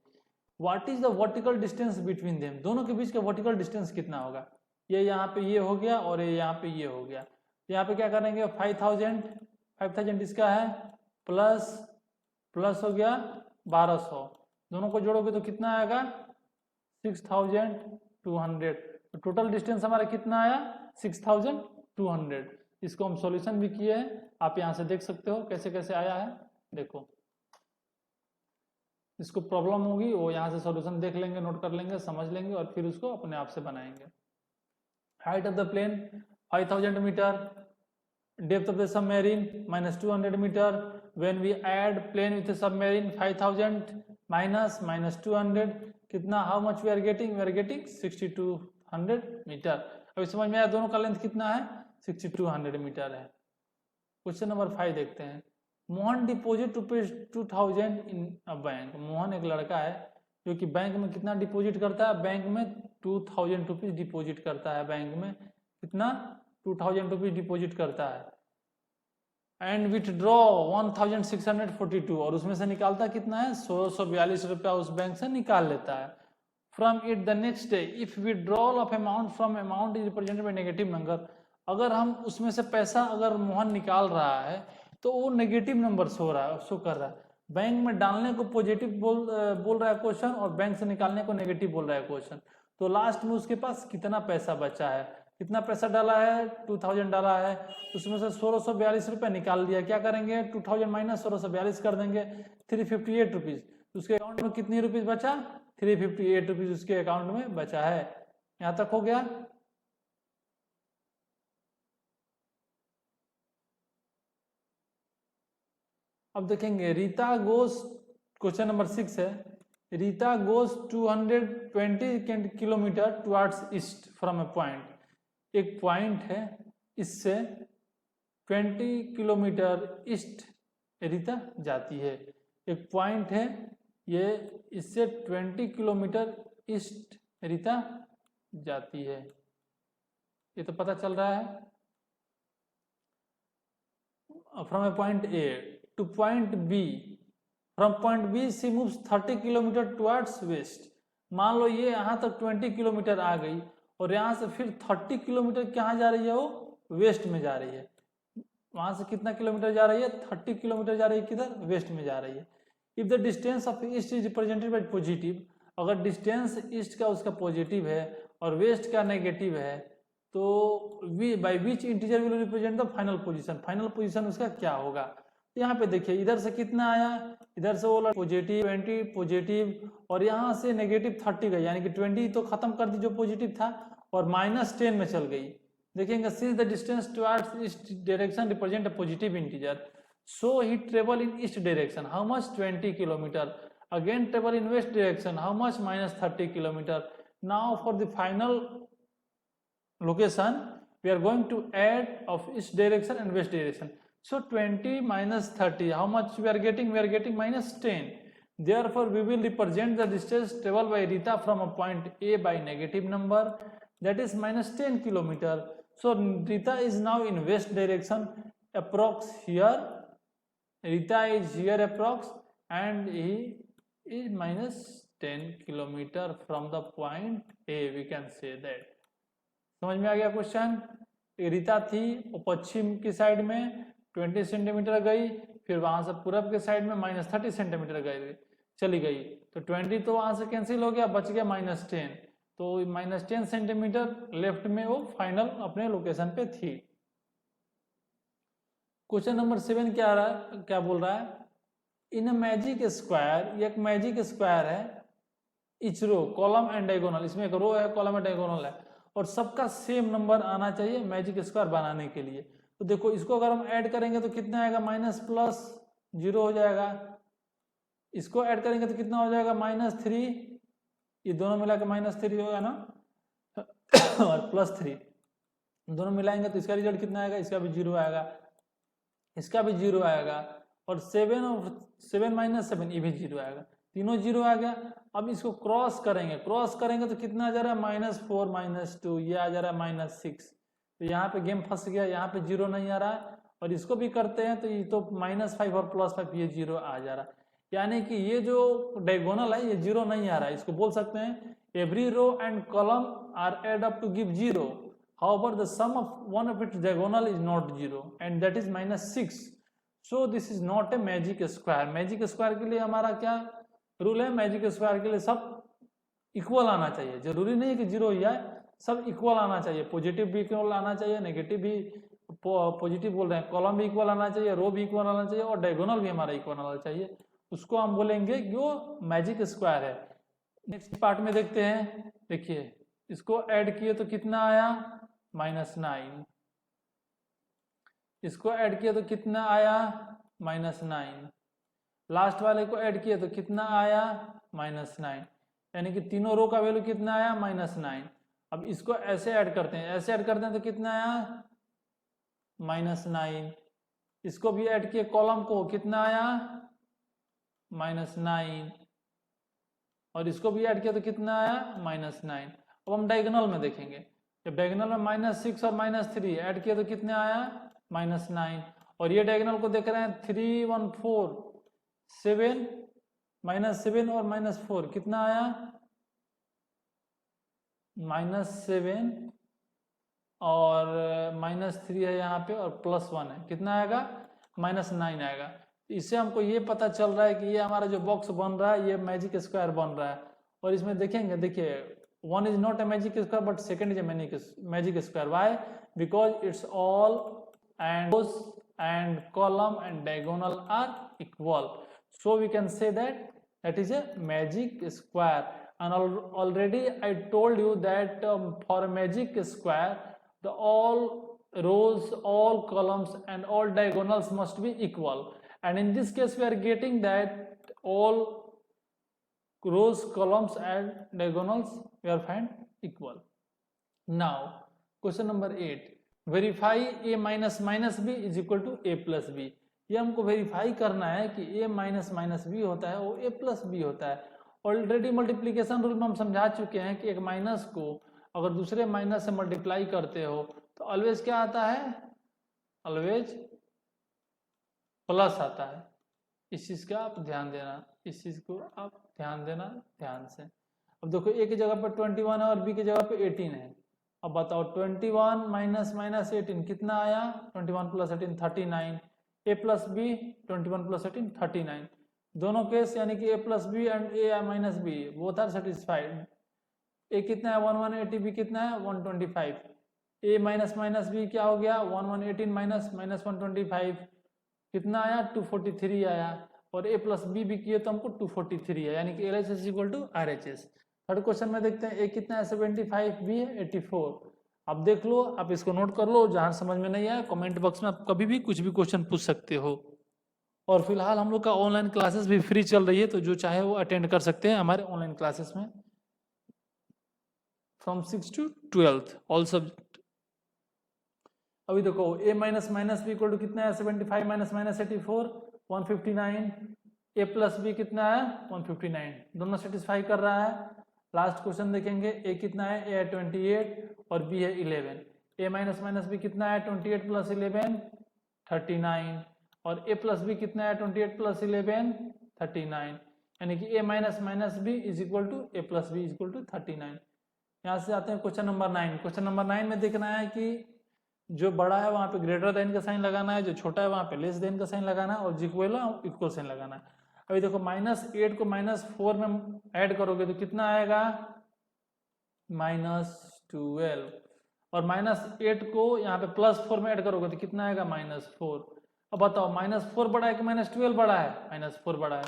What is the vertical distance between them, दोनों के बीच का वर्टिकल डिस्टेंस कितना होगा। ये यहाँ पे ये हो गया और ये यहाँ पे ये हो गया। यहाँ पे क्या करेंगे, 5000 इसका है, प्लस हो गया 1200, दोनों को जोड़ोगे तो कितना आएगा, 6200। तो टोटल डिस्टेंस हमारा कितना आया, 6200। इसको हम सॉल्यूशन भी किए हैं, आप यहाँ से देख सकते हो कैसे कैसे आया है। देखो इसको प्रॉब्लम होगी वो यहाँ से सॉल्यूशन देख लेंगे, नोट कर लेंगे, समझ लेंगे, और फिर उसको अपने आप से बनाएंगे। Height of the plane 5000 metre, depth of the submarine -200 metre. When we add plane with submarine 5000 minus 200, कितना, how much we are getting 6200 metre. अभी समझ में आया दोनों का लेंथ कितना है, 6200 मीटर है। क्वेश्चन नंबर 5 देखते हैं। Mohan deposit ₹2000 in a bank. Mohan एक लड़का है जो कि बैंक में कितना डिपॉजिट करता है, बैंक में 2000 रुपीज डिपॉजिट करता है, बैंक में कितना, 2000 रुपीज डिपॉजिट करता है। एंड विथड्रॉ 1642, और उसमें से निकालता कितना है, 1642 रुपया उस बैंक से निकाल लेता है। From it the next day if withdrawal of amount from amount is represented by negative number. अगर हम उसमें से पैसा अगर मोहन निकाल रहा है तो वो नेगेटिव नंबर शो कर रहा है। बैंक में डालने को पॉजिटिव बोल रहा है क्वेश्चन, और बैंक से निकालने को नेगेटिव बोल रहा है क्वेश्चन। तो लास्ट में उसके पास कितना पैसा बचा है, कितना पैसा डाला है, 2000 डाला है, उसमें से 1642 रुपये निकाल दिया। क्या करेंगे, 2000 माइनस 1642 कर देंगे, 358 रुपीज। उसके अकाउंट में कितनी रुपीज बचा, 358 रुपीज उसके अकाउंट में बचा है। यहां तक हो गया। अब देखेंगे रीता गोस, क्वेश्चन नंबर 6 है। रीता गोस 220 kilometre towards east from A point. एक पॉइंट है, इससे 20 किलोमीटर ईस्ट रीता जाती है। एक पॉइंट है, ये इससे 20 किलोमीटर ईस्ट रीता जाती है, ये तो पता चल रहा है। From A point A to point B, from point B C moves 30 kilometre towards west. मान लो ये यहाँ तक 20 किलोमीटर आ गई और यहाँ से फिर 30 किलोमीटर कहाँ जा रही है, वो वेस्ट में जा रही है। वहां से कितना किलोमीटर जा रही है, 30 किलोमीटर जा रही है, किधर, वेस्ट में जा रही है। If the distance of east is represented by positive, अगर डिस्टेंस ईस्ट का उसका पॉजिटिव है और वेस्ट का नेगेटिव है, तो by which integer will represent the final position, final position उसका क्या होगा। यहाँ पे देखिए इधर से कितना आया, इधर से वो पॉजिटिव 20 पॉजिटिव और यहाँ से नेगेटिव 30 गई, यानी कि 20 तो खत्म कर दी जो पॉजिटिव था और -10 में चल गई। देखेंगे since the distance towards east direction represent a positive integer, so he travel in east direction, how much, 20 kilometer, again travel in west direction, how much, -30 kilometer. Now for the final location we are going to add of east direction and west direction, so 20 minus 30, how much we are getting, we are getting -10. Therefore we will represent the distance traveled by Rita from a point A by negative number, that is -10 kilometer. So Rita is now in west direction, approx here, Rita is here approx, and he is -10 kilometer from the point A, we can say that. समझ में आ गया question. Rita थी वो पश्चिम की side में 20 centimetre गई, फिर वहां से पूरब के साइड में -30 सेंटीमीटर गई, चली गई, तो 20 तो वहां से कैंसिल हो गया, बच गया -10, तो -10 सेंटीमीटर लेफ्ट में वो फाइनल अपने लोकेशन पे थी। क्वेश्चन नंबर 7 क्या बोल रहा है, इन अ मैजिक स्क्वायर, ये एक मैजिक स्क्वायर है, each row column and diagonal, इसमें एक रो है, कॉलम एंड डायगोनल है, और सबका सेम नंबर आना चाहिए मैजिक स्क्वायर बनाने के लिए। तो देखो इसको अगर हम ऐड करेंगे तो कितना आएगा, -+0 हो जाएगा, इसको ऐड करेंगे तो कितना हो जाएगा, -3, ये दोनों मिला के -3 होगा ना और +3, दोनों मिलाएंगे तो इसका रिजल्ट कितना आएगा, इसका भी 0 आएगा, इसका भी 0 आएगा, और 7 और 7 - 7 ये भी 0 आएगा, तीनों 0 आ गया। अब इसको क्रॉस करेंगे तो कितना आ जा रहा है, -4 -2, ये आ जा रहा है -6, तो यहाँ पे गेम फंस गया, यहाँ पे 0 नहीं आ रहा है, और इसको भी करते हैं तो ये तो -5 और +5 ये 0 आ जा रहा है, यानी कि ये जो डायगोनल है ये 0 नहीं आ रहा है। इसको बोल सकते हैं every row and column are add up to give 0, however the sum of one of its diagonal is not 0 and that is -6, so this is not a magic square। Magic square के लिए हमारा क्या rule है, magic square के लिए सब equal आना चाहिए, जरूरी नहीं कि 0 ही आए, सब इक्वल आना चाहिए, पॉजिटिव भी इक्वल आना चाहिए, नेगेटिव भी, पॉजिटिव बोल रहे हैं, कॉलम भी इक्वल आना चाहिए, रो भी इक्वल आना चाहिए, और डायगोनल भी हमारा इक्वल आना चाहिए, उसको हम बोलेंगे कि वो मैजिक स्क्वायर है। नेक्स्ट पार्ट में देखते हैं, देखिए इसको ऐड किए तो कितना आया, -9, इसको ऐड किया तो कितना आया, -9, लास्ट वाले को ऐड किया तो कितना आया, -9, यानी कि तीनों रो का वैल्यू कितना आया, -9। अब इसको ऐसे ऐड करते हैं, तो कितना आया, -9, इसको भी ऐड किए कॉलम को, कितना आया, -9, और इसको भी ऐड किया तो कितना आया, -9। अब हम डायगोनल में देखेंगे, जब डायगोनल में -6 और -3 ऐड किया तो कितना आया, -9, और ये डायगोनल को देख रहे हैं 3 1 4 7, -7 और -4 कितना आया, -7 और -3 है यहाँ पे, और +1 है, कितना आएगा, -9 आएगा। इससे हमको ये पता चल रहा है कि ये हमारा जो बॉक्स बन रहा है ये मैजिक स्क्वायर बन रहा है। और इसमें देखेंगे, देखिए 1 is not a magic square but second is a magic square. Why? Because it's all and rows and column and diagonal are equal, so we can say that that is a magic square. And already I told you that for a magic square the all rows, all columns and all diagonals must be equal, and in this case we are getting that all rows, columns and diagonals we are find equal. Now question number 8, verify a minus minus b is equal to a plus b. ये हमको verify करना है कि a minus minus B होता है वो a plus B होता है। ऑलरेडी मल्टीप्लीकेशन रूल में हम समझा चुके हैं कि एक माइनस को अगर दूसरे माइनस से मल्टीप्लाई करते हो तो ऑलवेज क्या आता है, ऑलवेज प्लस आता है। इस चीज का आप ध्यान देना, इस चीज को आप ध्यान देना ध्यान से। अब देखो a की जगह पर 21 है और b की जगह पे 18 है, अब बताओ 21 माइनस माइनस 18 कितना आया, 21 plus 18 39, a plus B 21 plus 18 39, दोनों केस यानी कि a plus B and a minus B both are satisfied. a कितना है 1180, b कितना है 125, a माइनस माइनस b क्या हो गया 1118 माइनस माइनस 125 कितना आया 243 आया, और a प्लस बी भी किए तो हमको 243 है, यानी कि LHS equal to RHS। Third question में देखते हैं a कितना है 75, b है 84। अब देख लो, आप इसको नोट कर लो, जहां समझ में नहीं आया कमेंट बॉक्स में आप कभी भी कुछ भी क्वेश्चन पूछ सकते हो। और फिलहाल हम लोग का ऑनलाइन क्लासेस भी फ्री चल रही है, तो जो चाहे वो अटेंड कर सकते हैं हमारे ऑनलाइन क्लासेस में from 6 to 12th all subject. अभी देखो a minus minus B equal to कितना है 75 minus minus 84 159, a plus B कितना है 159, दोनों सेटिस्फाई कर रहा है। लास्ट क्वेश्चन देखेंगे, a कितना है, a है 28 और b है 11, a माइनस माइनस b कितना है 28 प्लस 11 39, और a प्लस बी कितना है 28 प्लस 11 39, यानी कि a minus minus B is equal to a plus B is equal to 39। यहाँ से आते हैं क्वेश्चन नंबर 9। क्वेश्चन नंबर 9 में देखना है कि जो बड़ा है वहां पे ग्रेटर देन का साइन लगाना है, जो छोटा है वहां पे लेस देन का साइन लगाना है, और जिक्वल इक्वल साइन लगाना है। अभी देखो -8 को -4 में ऐड करोगे तो कितना आएगा -12, और -8 को यहाँ पे +4 में ऐड करोगे तो कितना आएगा -4। अब बताओ -4 बड़ा है कि -12 बड़ा है, -4 बड़ा है।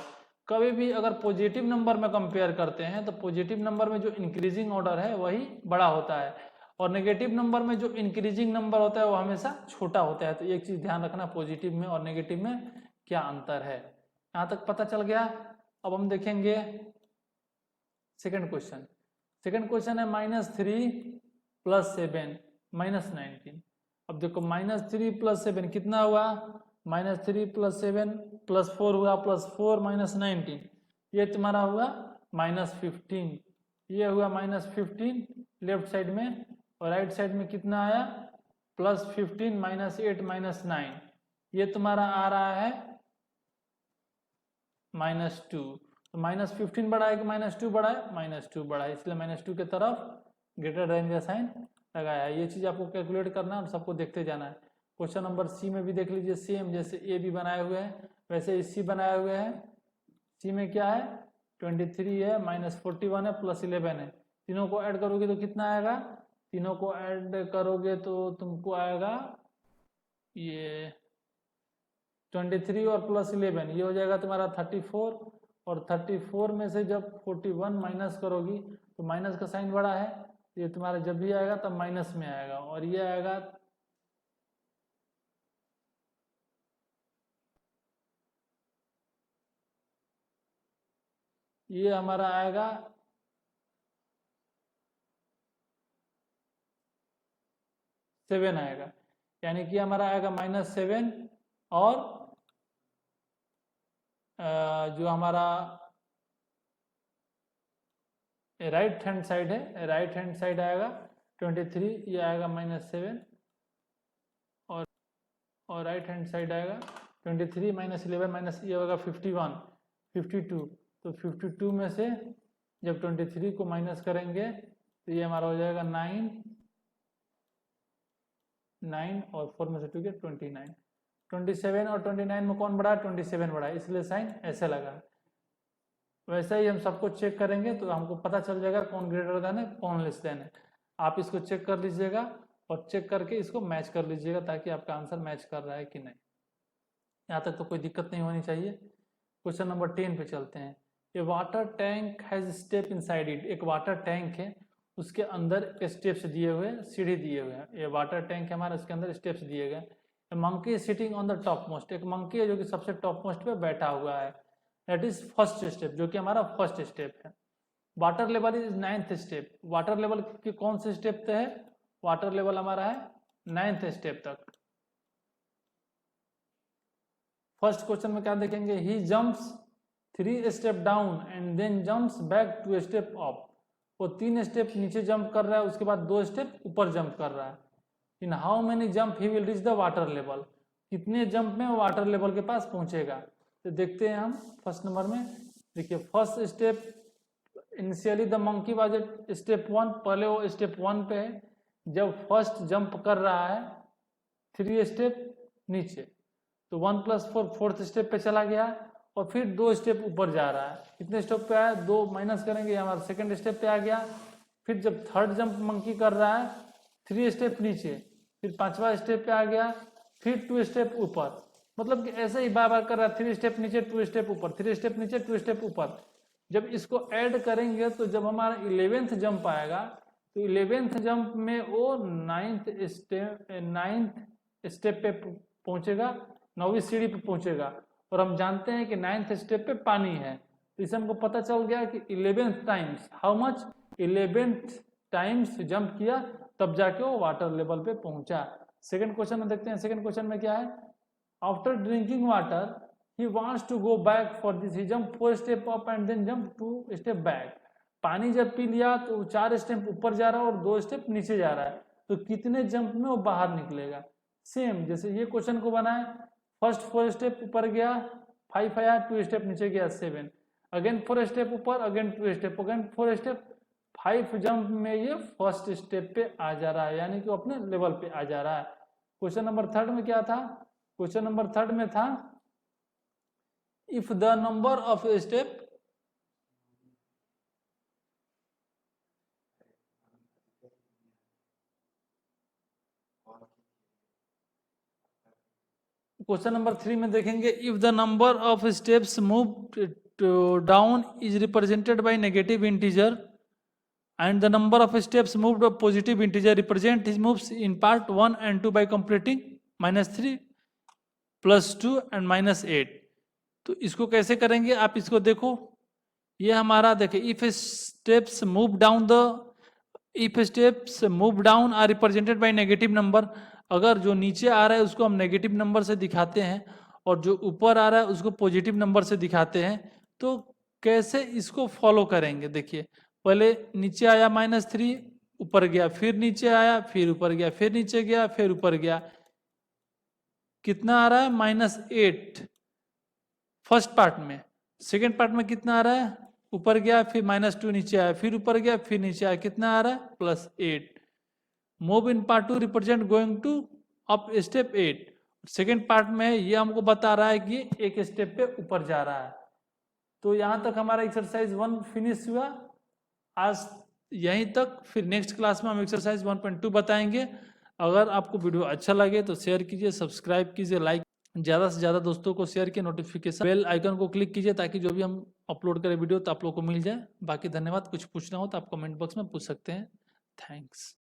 कभी भी अगर पॉजिटिव नंबर में कंपेयर करते हैं तो पॉजिटिव नंबर में जो इंक्रीजिंग ऑर्डर है वही बड़ा होता है, और नेगेटिव नंबर में जो इंक्रीजिंग नंबर होता है वो हमेशा छोटा होता है। तो एक चीज ध्यान रखना, पॉजिटिव में और नेगेटिव में क्या अंतर है। यहाँ तक पता चल गया। अब हम देखेंगे सेकंड क्वेश्चन। सेकंड क्वेश्चन है -3 + 7 -19। अब देखो -3 + 7 कितना हुआ, -3 + 7 + 4 हुआ, +4 -19, ये तुम्हारा हुआ -15, ये हुआ -15 लेफ्ट साइड में, और राइट साइड में कितना आया +15 -8 -9, ये तुम्हारा आ रहा है -2। तो -15 बड़ा है कि -2 बड़ा है, -2 बड़ा है, इसलिए -2 के तरफ ग्रेटर देन का साइन लगाया है। ये चीज आपको कैलकुलेट करना है और सबको देखते जाना है। क्वेश्चन नंबर सी में भी देख लीजिए, सेम जैसे ए भी बनाए हुए हैं वैसे सी बनाए हुए हैं। सी में क्या है 23 है, -41 है, +11 है, तीनों को ऐड करोगे तो कितना आएगा, तीनों को ऐड करोगे तो तुमको आएगा ये 23 और +11, ये हो जाएगा तुम्हारा 34, और 34 में से जब 41 माइनस करोगी तो माइनस का साइन बड़ा है, ये तुम्हारा जब भी आएगा तब माइनस में आएगा, और ये आएगा ये हमारा आएगा 7 आएगा, यानी कि हमारा आएगा -7, और जो हमारा राइट हैंड साइड है, राइट हैंड साइड आएगा 23, ये आएगा -7, और राइट हैंड साइड आएगा 23 -11 माइनस ये होगा 51 52, तो 52 में से जब 23 को माइनस करेंगे तो ये हमारा हो जाएगा 9 और 4 में से 2 के 29। 27 और 29 में कौन बड़ा है, 27 बड़ा है, इसलिए साइन ऐसे लगा। वैसे ही हम सबको चेक करेंगे तो हमको पता चल जाएगा कौन ग्रेटर देन है कौन लेस देन है। आप इसको चेक कर लीजिएगा और चेक करके इसको मैच कर लीजिएगा ताकि आपका आंसर मैच कर रहा है कि नहीं। यहाँ तक तो कोई दिक्कत नहीं होनी चाहिए। क्वेश्चन नंबर 10 पे चलते हैं। A water tank has step inside it, एक वाटर टैंक है उसके अंदर स्टेप्स दिए हुए, सीढ़ी दिए हुए हैं। ये वाटर टैंक है हमारा, उसके अंदर स्टेप्स दिए गए। Monkey sitting on the top most, एक मंकी है जो कि सबसे टॉप मोस्ट पे बैठा हुआ है, दैट इज फर्स्ट स्टेप, जो कि हमारा फर्स्ट स्टेप है। Water level is 9th step, water level के कौन से स्टेप पे है, वाटर लेवल हमारा है 9th स्टेप तक। फर्स्ट क्वेश्चन में क्या देखेंगे, he jumps 3 step down and then jumps back 2 step up, वो 3 स्टेप नीचे जंप कर रहा है, उसके बाद 2 स्टेप ऊपर जंप कर रहा है। In how many jump he will reach the water level, कितने जंप में वाटर लेवल के पास पहुंचेगा। तो देखते हैं हम फर्स्ट नंबर में, देखिए first step initially the monkey was at step 1, पहले वो स्टेप 1 पे है, जब फर्स्ट जंप कर रहा है 3 स्टेप नीचे, तो 1 + 4 फोर्थ स्टेप पे चला गया और फिर 2 स्टेप ऊपर जा रहा है। कितने स्टेप पे आया? 2 माइनस करेंगे, हमारा सेकंड स्टेप पे आ गया। फिर जब थर्ड जंप मंकी कर रहा है 3 स्टेप नीचे, फिर 5वां स्टेप पे आ गया, फिर 2 स्टेप ऊपर। मतलब कि ऐसे ही बार बार कर रहा है, 3 स्टेप नीचे 2 स्टेप ऊपर, 3 स्टेप नीचे 2 स्टेप ऊपर। जब इसको ऐड करेंगे तो जब हमारा 11th जंप आएगा तो 11th जंप में वो 9th स्टेप पे पहुंचेगा, 9वीं सीढ़ी पे पहुंचेगा। और हम जानते हैं कि 9th स्टेप पे पानी है, तो इससे हमको पता चल गया कि 11th times, how much, 11th times jump किया, तब जाके वो वाटर लेवल पे पहुंचा। सेकंड क्वेश्चन में देखते हैं, सेकंड क्वेश्चन में क्या है? After drinking water he wants to go back for this, he jump 4 step up and then jump 2 step back। पानी जब पी लिया तो 4 स्टेप ऊपर जा रहा है और 2 स्टेप नीचे जा रहा है, तो कितने जंप में वो बाहर निकलेगा? सेम जैसे ये क्वेश्चन को बनाए, फर्स्ट 4 स्टेप ऊपर गया, 5 आया, 2 स्टेप नीचे गया 7, अगेन 4 स्टेप ऊपर, again 2 step, again 4 step, 5 jump में ये फर्स्ट स्टेप पे आ जा रहा है, यानी कि वो अपने लेवल पे आ जा रहा है। क्वेश्चन नंबर थर्ड में क्या था? क्वेश्चन नंबर थर्ड में था if the number of step question number 3 में देखेंगे if the number of steps moved down is represented by negative integer and the number of steps moved by positive integer, represent his moves in part 1 and 2 by completing -3 +2 and -8। तो इसको कैसे करेंगे आप इसको देखो, ये हमारा देखे if steps move down are represented by negative number. अगर जो नीचे आ रहा है उसको हम नेगेटिव नंबर से दिखाते हैं और जो ऊपर आ रहा है उसको पॉजिटिव नंबर से दिखाते हैं, तो कैसे इसको फॉलो करेंगे? देखिए, पहले नीचे आया -3, ऊपर गया, फिर नीचे आया, फिर ऊपर गया, फिर नीचे गया, फिर ऊपर गया, कितना आ रहा है? -8 फर्स्ट पार्ट में। सेकेंड पार्ट में कितना आ रहा है? ऊपर गया, फिर -2 नीचे आया, फिर ऊपर गया, फिर नीचे आया, कितना आ रहा है? +8। Move in part 2 represent going to up step 8। Second part में ये हमको बता रहा है कि एक स्टेप पे ऊपर जा रहा है। तो यहाँ तक हमारा एक्सरसाइज 1 फिनिश हुआ आज यहीं तक। फिर नेक्स्ट क्लास में हम एक्सरसाइज 1.2 बताएंगे। अगर आपको वीडियो अच्छा लगे तो शेयर कीजिए, सब्सक्राइब कीजिए, लाइक, ज़्यादा से ज़्यादा दोस्तों को शेयर किए, नोटिफिकेशन बेल आइकन को क्लिक कीजिए ताकि जो भी हम अपलोड करें वीडियो तो आप लोग को मिल जाए। बाकी धन्यवाद। कुछ पूछना हो तो आप कमेंट बॉक्स में पूछ सकते हैं। थैंक्स।